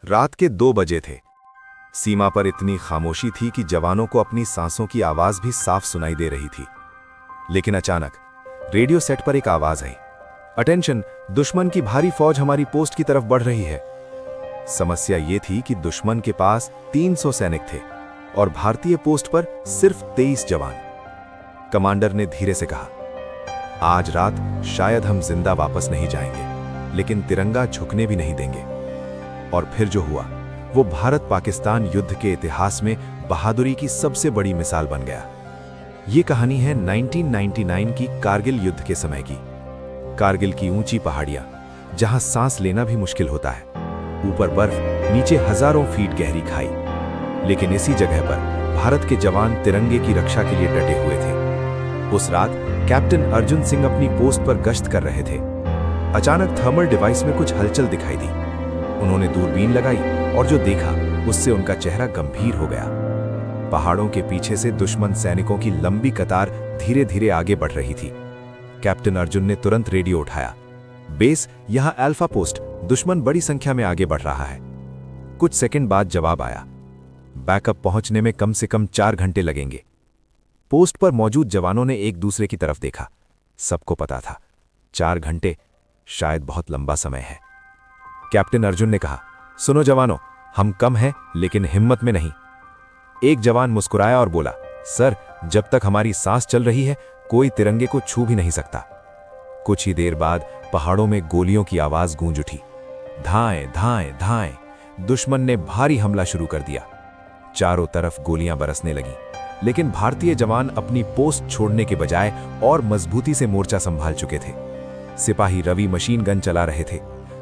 रात के 2 बजे थे। सीमा पर इतनी खामोशी थी कि जवानों को अपनी सांसों की आवाज भी साफ सुनाई दे रही थी। लेकिन अचानक रेडियो सेट पर एक आवाज आई, अटेंशन, दुश्मन की भारी फौज हमारी पोस्ट की तरफ बढ़ रही है। समस्या ये थी कि दुश्मन के पास 300 सैनिक थे और भारतीय पोस्ट पर सिर्फ 23 जवान। कमांडर ने धीरे से कहा, आज रात शायद हम जिंदा वापस नहीं जाएंगे, लेकिन तिरंगा झुकने भी नहीं देंगे। और फिर जो हुआ वो भारत पाकिस्तान युद्ध के इतिहास में बहादुरी की सबसे बड़ी मिसाल बन गया। ये कहानी है 1999 की कारगिल युद्ध के समय की। कारगिल की ऊंची पहाड़ियां, जहां सांस लेना भी मुश्किल होता है, ऊपर बर्फ, नीचे हजारों फीट गहरी खाई। लेकिन इसी जगह पर भारत के जवान तिरंगे की रक्षा के लिए डटे हुए थे। उस रात कैप्टन अर्जुन सिंह अपनी पोस्ट पर गश्त कर रहे थे। अचानक थर्मल डिवाइस में कुछ हलचल दिखाई दी। उन्होंने दूरबीन लगाई और जो देखा उससे उनका चेहरा गंभीर हो गया। पहाड़ों के पीछे से दुश्मन सैनिकों की लंबी कतार धीरे धीरे आगे बढ़ रही थी। कैप्टन अर्जुन ने तुरंत रेडियो उठाया, बेस, यहां अल्फा पोस्ट, दुश्मन बड़ी संख्या में आगे बढ़ रहा है। कुछ सेकंड बाद जवाब आया, बैकअप पहुंचने में कम से कम 4 घंटे लगेंगे। पोस्ट पर मौजूद जवानों ने एक दूसरे की तरफ देखा। सबको पता था 4 घंटे शायद बहुत लंबा समय है। कैप्टन अर्जुन ने कहा, सुनो जवानों, हम कम हैं लेकिन हिम्मत में नहीं। एक जवान मुस्कुराया और बोला, सर, जब तक हमारी सांस चल रही है कोई तिरंगे को छू भी नहीं सकता। कुछ ही देर बाद पहाड़ों में गोलियों की आवाज गूंज उठी। धाएं धाएं धाएं, दुश्मन ने भारी हमला शुरू कर दिया। चारों तरफ गोलियां बरसने लगीं, लेकिन भारतीय जवान अपनी पोस्ट छोड़ने के बजाय और मजबूती से मोर्चा संभाल चुके थे। सिपाही रवि मशीन गन चला रहे थे।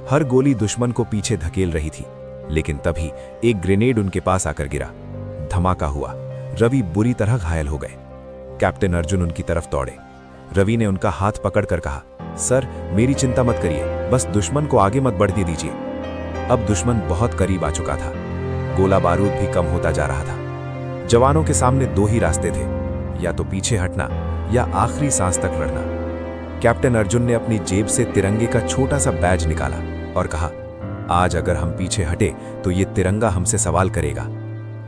हर गोली दुश्मन को पीछे धकेल रही थी। लेकिन तभी एक ग्रेनेड उनके पास आकर गिरा। धमाका हुआ। रवि बुरी तरह घायल हो गए। कैप्टन अर्जुन उनकी तरफ दौड़े। रवि ने उनका हाथ पकड़कर कहा, सर, मेरी चिंता मत करिए, बस दुश्मन को आगे मत बढ़ने दीजिए। अब दुश्मन बहुत करीब आ चुका था। गोला बारूद भी कम होता जा रहा था। जवानों के सामने 2 ही रास्ते थे, या तो पीछे हटना या आखिरी सांस तक लड़ना। कैप्टन अर्जुन ने अपनी जेब से तिरंगे का छोटा सा बैज निकाला और कहा, आज अगर हम पीछे हटे तो ये तिरंगा हमसे सवाल करेगा।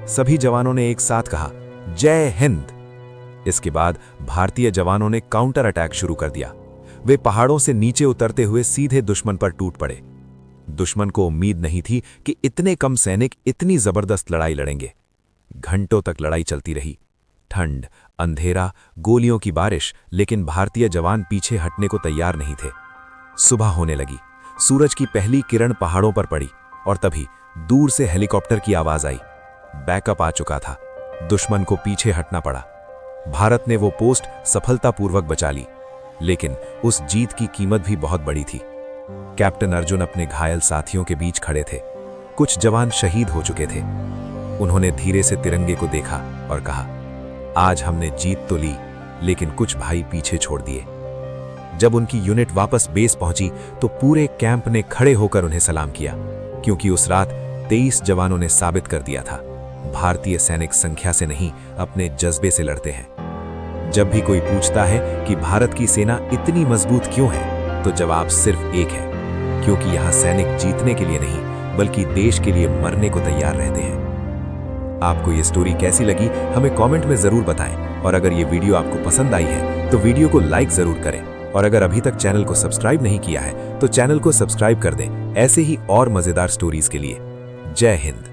सभी जवानों ने एक साथ कहा, जय हिंद। इसके बाद भारतीय जवानों ने काउंटर अटैक शुरू कर दिया। वे पहाड़ों से नीचे उतरते हुए सीधे दुश्मन पर टूट पड़े। दुश्मन को उम्मीद नहीं थी कि इतने कम सैनिक इतनी जबरदस्त लड़ाई लड़ेंगे। घंटों तक लड़ाई चलती रही। ठंड, अंधेरा, गोलियों की बारिश, लेकिन भारतीय जवान पीछे हटने को तैयार नहीं थे। सुबह होने लगी। सूरज की पहली किरण पहाड़ों पर पड़ी और तभी दूर से हेलीकॉप्टर की आवाज आई। बैकअप आ चुका था। दुश्मन को पीछे हटना पड़ा। भारत ने वो पोस्ट सफलतापूर्वक बचा ली, लेकिन उस जीत की कीमत भी बहुत बड़ी थी। कैप्टन अर्जुन अपने घायल साथियों के बीच खड़े थे। कुछ जवान शहीद हो चुके थे। उन्होंने धीरे से तिरंगे को देखा और कहा, आज हमने जीत तो ली, लेकिन कुछ भाई पीछे छोड़ दिए। जब उनकी यूनिट वापस बेस पहुंची तो पूरे कैंप ने खड़े होकर उन्हें सलाम किया, क्योंकि उस रात 23 जवानों ने साबित कर दिया था, भारतीय सैनिक संख्या से नहीं, अपने जज्बे से लड़ते हैं। जब भी कोई पूछता है कि भारत की सेना इतनी मजबूत क्यों है, तो जवाब सिर्फ एक है, क्योंकि यहां सैनिक जीतने के लिए नहीं, बल्कि देश के लिए मरने को तैयार रहते हैं। आपको ये स्टोरी कैसी लगी हमें कमेंट में जरूर बताएं, और अगर ये वीडियो आपको पसंद आई है तो वीडियो को लाइक जरूर करें, और अगर अभी तक चैनल को सब्सक्राइब नहीं किया है तो चैनल को सब्सक्राइब कर दें ऐसे ही और मजेदार स्टोरीज के लिए। जय हिंद।